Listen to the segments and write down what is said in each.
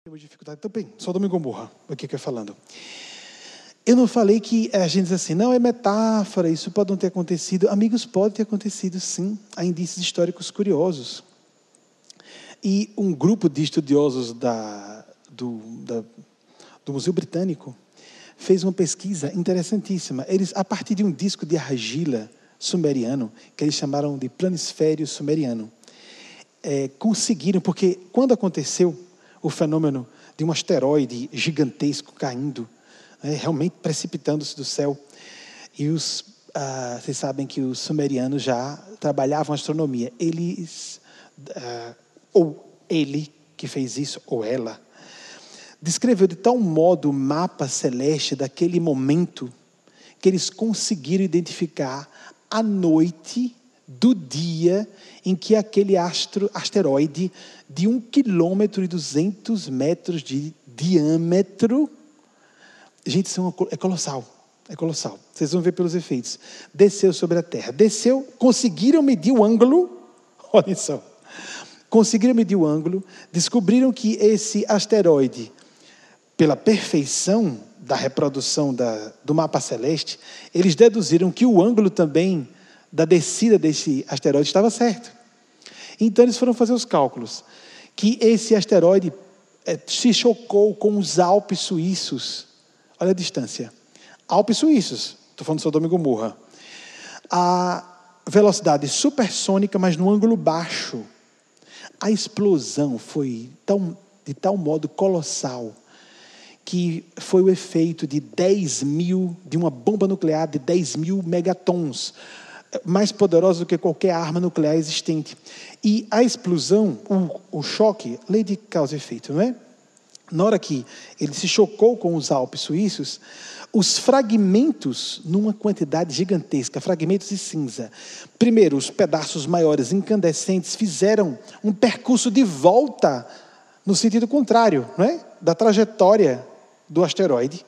Temos dificuldade. Então, bem, Sodoma e Gomorra, o que eu falando? Eu não falei que a gente diz assim, não, é metáfora, isso pode não ter acontecido. Amigos, pode ter acontecido, sim. Há indícios históricos curiosos. E um grupo de estudiosos do Museu Britânico fez uma pesquisa interessantíssima. Eles, a partir de um disco de argila sumeriano, que eles chamaram de planisfério sumeriano, conseguiram, porque quando aconteceu o fenômeno de um asteroide gigantesco caindo, realmente precipitando-se do céu, e vocês sabem que os sumerianos já trabalhavam astronomia. Eles, ou ele que fez isso, ou ela, descreveu de tal modo o mapa celeste daquele momento, que eles conseguiram identificar a noite do dia em que aquele asteroide de 1,2 km de diâmetro, gente, isso é colossal, é colossal. Vocês vão ver pelos efeitos. Desceu sobre a Terra. Desceu, conseguiram medir o ângulo, olhem só, conseguiram medir o ângulo, descobriram que esse asteroide, pela perfeição da reprodução do mapa celeste, eles deduziram que o ângulo também da descida desse asteroide estava certo. Então eles foram fazer os cálculos, que esse asteroide se chocou com os Alpes suíços. Olha a distância. Alpes suíços, estou falando de Sodoma e Gomorra. A velocidade supersônica, mas no ângulo baixo. A explosão foi de tal modo colossal, que foi o efeito de de uma bomba nuclear de 10.000 megatons, mais poderosa do que qualquer arma nuclear existente. E a explosão, o choque, lei de causa e efeito, não é? Na hora que ele se chocou com os Alpes suíços, os fragmentos, numa quantidade gigantesca, fragmentos de cinza. Primeiro, os pedaços maiores, incandescentes, fizeram um percurso de volta no sentido contrário, não é? Da trajetória do asteroide,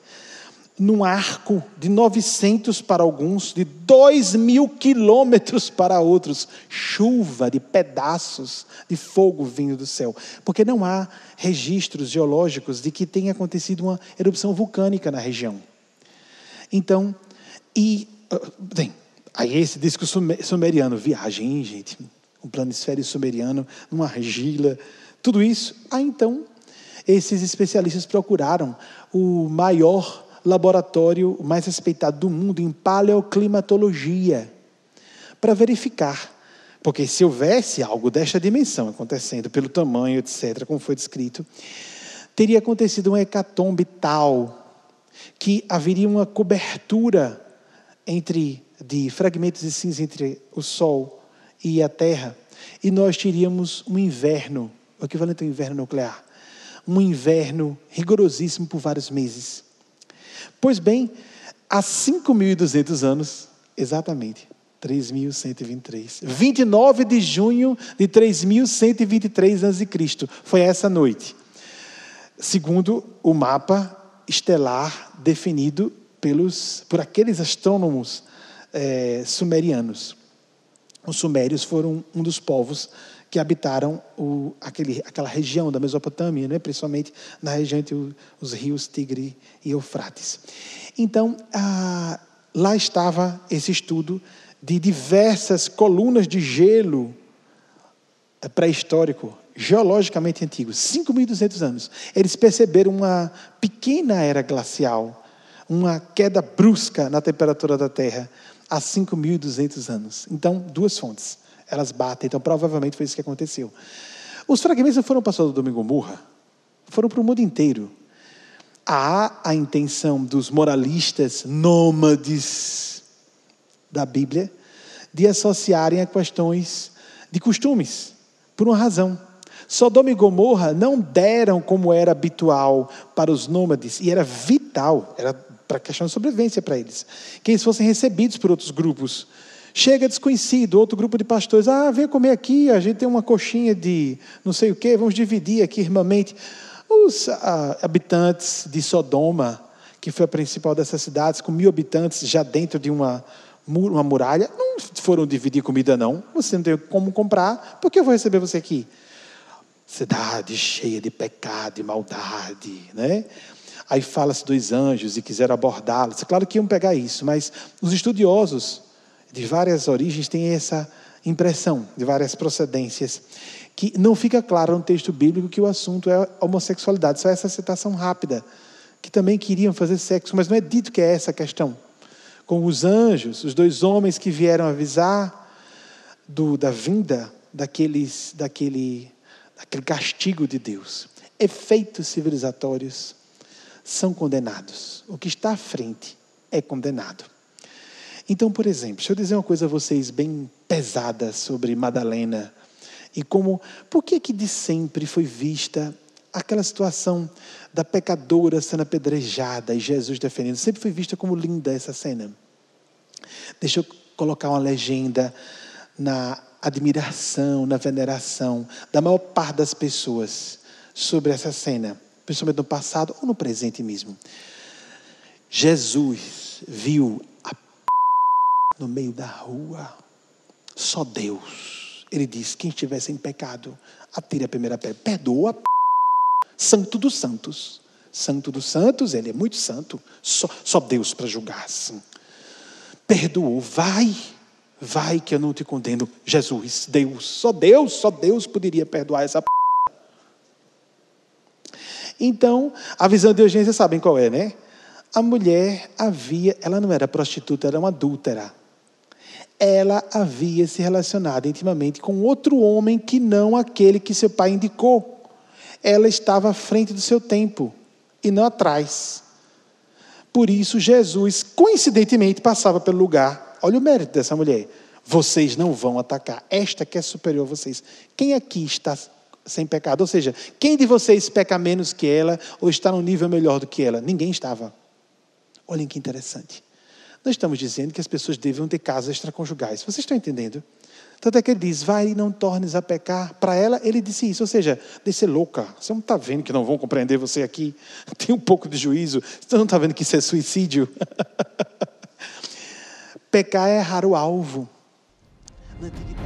num arco de 900 para alguns, de 2.000 quilômetros para outros. Chuva de pedaços de fogo vindo do céu. Porque não há registros geológicos de que tenha acontecido uma erupção vulcânica na região. Então, aí esse disco sumeriano, viagem, gente, um planisfério sumeriano, numa argila, tudo isso. Então, esses especialistas procuraram o maior laboratório mais respeitado do mundo em paleoclimatologia, para verificar, porque se houvesse algo desta dimensão acontecendo, pelo tamanho, etc., como foi descrito, teria acontecido um hecatombe tal, que haveria uma cobertura de fragmentos de cinza entre o Sol e a Terra, e nós teríamos um inverno, o equivalente ao inverno nuclear, um inverno rigorosíssimo por vários meses. Pois bem, há 5.200 anos, exatamente, 3.123, 29 de junho de 3.123 a.C., foi essa noite, segundo o mapa estelar definido por aqueles astrônomos sumerianos. Os sumérios foram um dos povos que habitaram aquela região da Mesopotâmia, né? Principalmente na região entre os rios Tigre e Eufrates. Então, lá estava esse estudo de diversas colunas de gelo pré-histórico, geologicamente antigo, 5.200 anos. Eles perceberam uma pequena era glacial, uma queda brusca na temperatura da Terra há 5.200 anos. Então, duas fontes. Elas batem, então provavelmente foi isso que aconteceu. Os fragmentos não foram para Sodoma e Gomorra, foram para o mundo inteiro. Há a intenção dos moralistas nômades da Bíblia de associarem a questões de costumes, por uma razão. Sodoma e Gomorra não deram como era habitual para os nômades, e era vital, era para a questão de sobrevivência para eles, que eles fossem recebidos por outros grupos. Chega desconhecido, outro grupo de pastores, vem comer aqui, a gente tem uma coxinha de não sei o quê, vamos dividir aqui irmãmente. Os habitantes de Sodoma, que foi a principal dessas cidades, com 1.000 habitantes, já dentro de uma muralha, não foram dividir comida não, você não tem como comprar, por que eu vou receber você aqui? cidade cheia de pecado e maldade, né? Aí fala-se dos anjos e quiseram abordá-los. É claro que iam pegar isso, mas os estudiosos de várias origens têm essa impressão, de várias procedências, que não fica claro no texto bíblico que o assunto é homossexualidade. Só essa citação rápida, que também queriam fazer sexo, mas não é dito que é essa a questão. Com os anjos, os 2 homens que vieram avisar da vinda daquele castigo de Deus. Efeitos civilizatórios são condenados. O que está à frente é condenado. Então, por exemplo, deixa eu dizer uma coisa a vocês bem pesada sobre Madalena. E por que de sempre foi vista aquela situação da pecadora sendo apedrejada e Jesus defendendo? Sempre foi vista como linda essa cena. Deixa eu colocar uma legenda na admiração, na veneração da maior parte das pessoas sobre essa cena, principalmente no passado ou no presente mesmo. Jesus viu no meio da rua, só Deus. Ele diz: quem estiver sem pecado, atire a primeira pedra. Perdoa, santo dos santos. Santo dos santos, ele é muito santo. Só Deus para julgar assim. Perdoou, vai que eu não te condeno. Jesus, Deus, só Deus poderia perdoar essa Então, a visão de Eugênia, vocês sabem qual é, né? A mulher ela não era prostituta, era uma adúltera. Ela havia se relacionado intimamente com outro homem que não aquele que seu pai indicou. Ela estava à frente do seu tempo e não atrás. Por isso, Jesus, coincidentemente, passava pelo lugar. Olha o mérito dessa mulher. Vocês não vão atacar. Esta que é superior a vocês. Quem aqui está sem pecado? Ou seja, quem de vocês peca menos que ela ou está num nível melhor do que ela? Ninguém estava. Olhem que interessante. Nós estamos dizendo que as pessoas devem ter casas extraconjugais. Vocês estão entendendo? Tanto é que ele diz: vai e não tornes a pecar. Para ela, ele disse isso. Ou seja, de ser louca. Você não está vendo que não vão compreender você aqui? Tem um pouco de juízo. Você não está vendo que isso é suicídio? Pecar é errar o alvo. Na antiguidade.